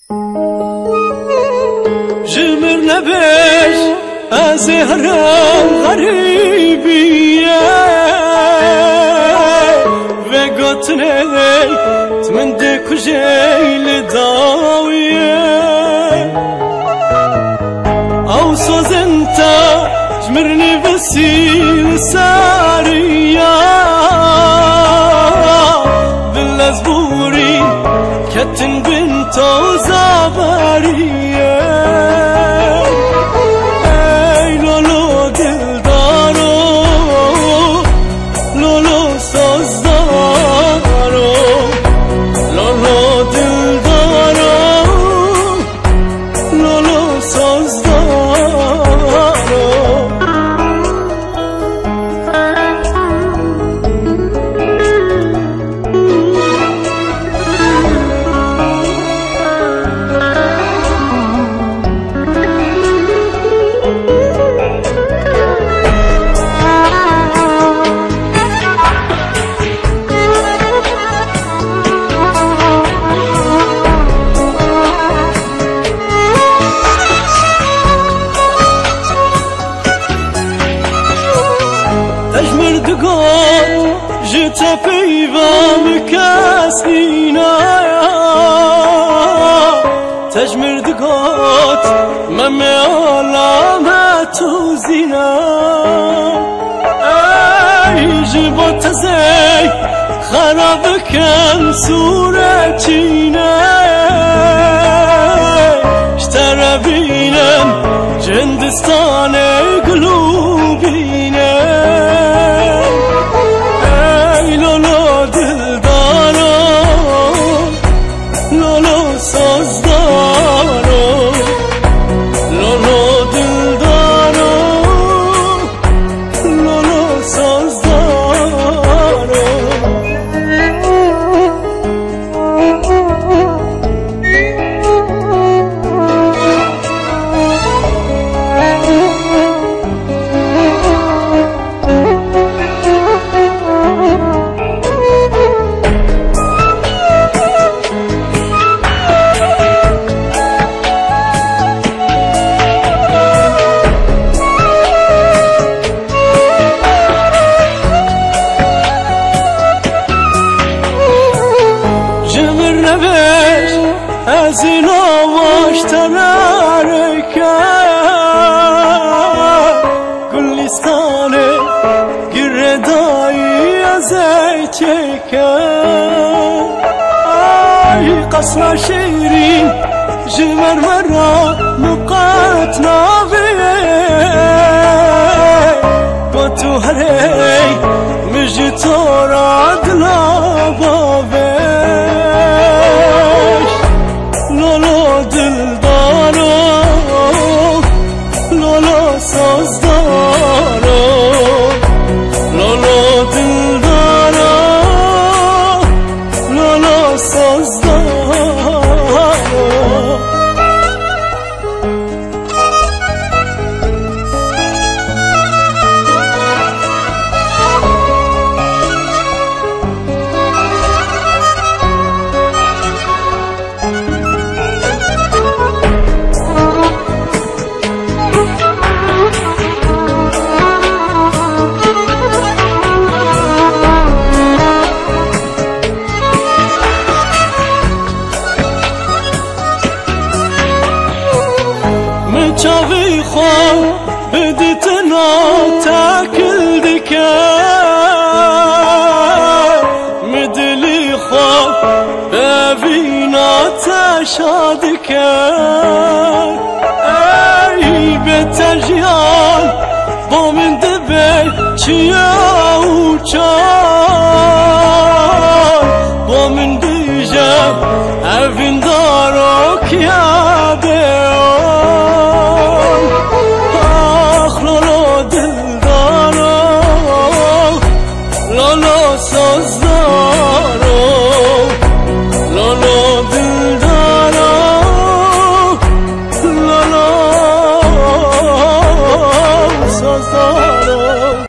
جمر نبش از هرم غریبیه و گتنه تمند کجیل داویه او سوزنتا جمرني بسيل ساريا بالازبوري كتن بنتو زاباريا اي لولو دلدارو لولو سوزدارو لولو دلدارو لولو سوزدارو تجمر دقات جتا فيفا مكاسينا تجمر دقات ممي علاما توزينا اي جبوت زي خراب كان صورتينا اشترى بينا جندستان قلوبينا ازینا واشترارک گلستانه گردایی از چکن ای قصر شیرین جمر مرا نقاط ناویه با تو هری مجی تو را دلا باوه لولو دلدارو لولو سازدارو لولو دلدارو لولو سازدارو چاوی خون بدیت ناتاکل دکن مدلی خون ببینا تشاد کن ای بتجیان با من دبی چیا و چان با من دیجم اوین دارو کیا بیان لولو دلدارو لولو سازدارو